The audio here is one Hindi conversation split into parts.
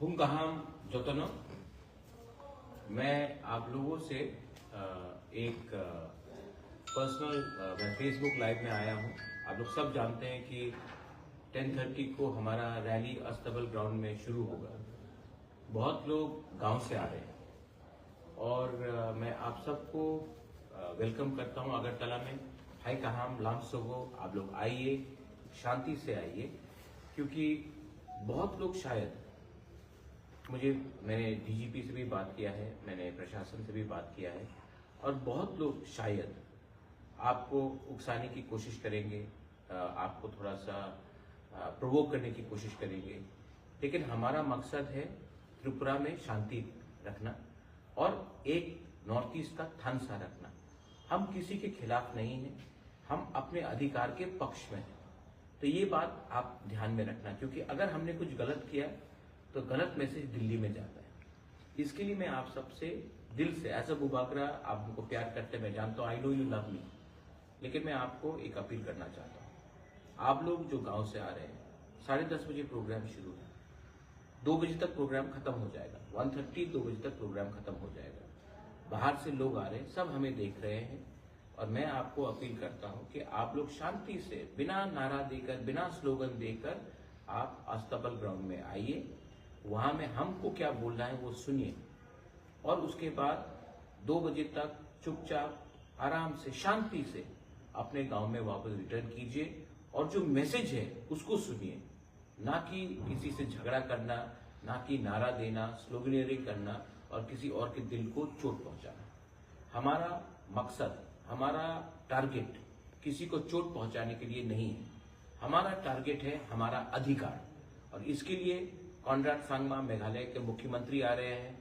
हुंगाहाम जोतनो। मैं आप लोगों से एक पर्सनल मैं फेसबुक लाइव में आया हूं। आप लोग सब जानते हैं कि 10:30 को हमारा रैली अस्तबल ग्राउंड में शुरू होगा। बहुत लोग गांव से आ रहे हैं और मैं आप सबको वेलकम करता हूं अगरतला में। हाई कहाम लामसोगो, आप लोग आइए, शांति से आइए, क्योंकि बहुत लोग शायद मैंने डीजीपी से भी बात किया है, मैंने प्रशासन से भी बात किया है, और बहुत लोग शायद आपको उकसाने की कोशिश करेंगे, आपको थोड़ा सा प्रोवोक करने की कोशिश करेंगे। लेकिन हमारा मकसद है त्रिपुरा में शांति रखना और एक नॉर्थ ईस्ट का थानसा रखना। हम किसी के खिलाफ नहीं हैं, हम अपने अधिकार के पक्ष में हैं। तो ये बात आप ध्यान में रखना, क्योंकि अगर हमने कुछ गलत किया तो गलत मैसेज दिल्ली में जाता है। इसके लिए मैं आप सबसे दिल से, एज अ बुबागरा, आप हमको प्यार करते हैं, मैं जानता हूँ, I know you love me, लेकिन मैं आपको एक अपील करना चाहता हूँ। आप लोग जो गांव से आ रहे हैं, 10:30 बजे प्रोग्राम शुरू है, 2 बजे तक प्रोग्राम खत्म हो जाएगा। 1:30 2 बजे तक प्रोग्राम खत्म हो जाएगा। बाहर से लोग आ रहे हैं, सब हमें देख रहे हैं, और मैं आपको अपील करता हूं कि आप लोग शांति से, बिना नारा देकर, बिना स्लोगन देकर आप अस्तबल ग्राउंड में आइए। वहां में हमको क्या बोलना है वो सुनिए, और उसके बाद 2 बजे तक चुपचाप आराम से शांति से अपने गांव में वापस रिटर्न कीजिए, और जो मैसेज है उसको सुनिए, ना कि किसी से झगड़ा करना, ना कि नारा देना, स्लोगनियरिंग करना और किसी और के दिल को चोट पहुंचाना। हमारा मकसद, हमारा टारगेट किसी को चोट पहुंचाने के लिए नहीं है। हमारा टारगेट है हमारा अधिकार, और इसके लिए कॉनराड सांगमा मेघालय के मुख्यमंत्री आ रहे हैं,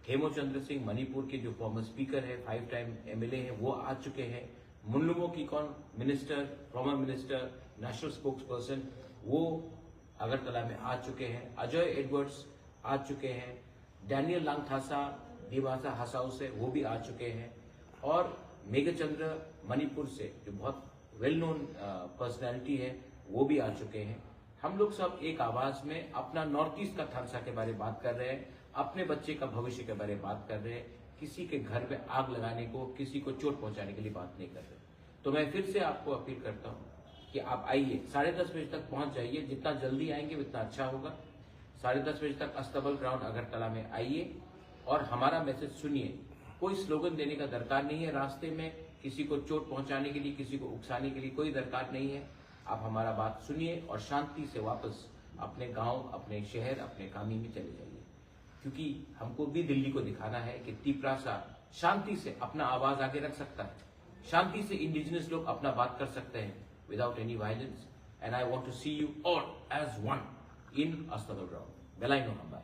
हेमचंद्र सिंह मणिपुर के जो फॉर्मर स्पीकर है, 5 टाइम एमएलए है, वो आ चुके हैं। मुनलुमो की minister, former minister, national spokes person, वो अगरतला में आ चुके हैं। अजय एडवर्ड्स आ चुके हैं। डैनियल लांगथासा दिवासा हसाऊ से वो भी आ चुके हैं, और मेघचंद्र मणिपुर से जो बहुत वेल नोन पर्सनैलिटी है, वो भी आ चुके हैं। हम लोग सब एक आवाज में अपना नॉर्थ ईस्ट का थानसा के बारे में बात कर रहे हैं, अपने बच्चे का भविष्य के बारे में बात कर रहे हैं। किसी के घर में आग लगाने को, किसी को चोट पहुंचाने के लिए बात नहीं कर रहे। तो मैं फिर से आपको अपील करता हूं कि आप आइए, 10:30 बजे तक पहुंच जाइए। जितना जल्दी आएंगे उतना अच्छा होगा। 10:30 बजे तक अस्तबल ग्राउंड अगरतला में आइए और हमारा मैसेज सुनिए। कोई स्लोगन देने का दरकार नहीं है, रास्ते में किसी को चोट पहुंचाने के लिए, किसी को उकसाने के लिए कोई दरकार नहीं है। आप हमारा बात सुनिए और शांति से वापस अपने गांव, अपने शहर, अपने कामी में चले जाइए, क्योंकि हमको भी दिल्ली को दिखाना है कि त्रिपुरा शांति से अपना आवाज आगे रख सकता है। शांति से इंडिजिनस लोग अपना बात कर सकते हैं without any violence. And I want to see you all as one in अस्तबल ग्राउंड। बेलाइनो हम्बाई।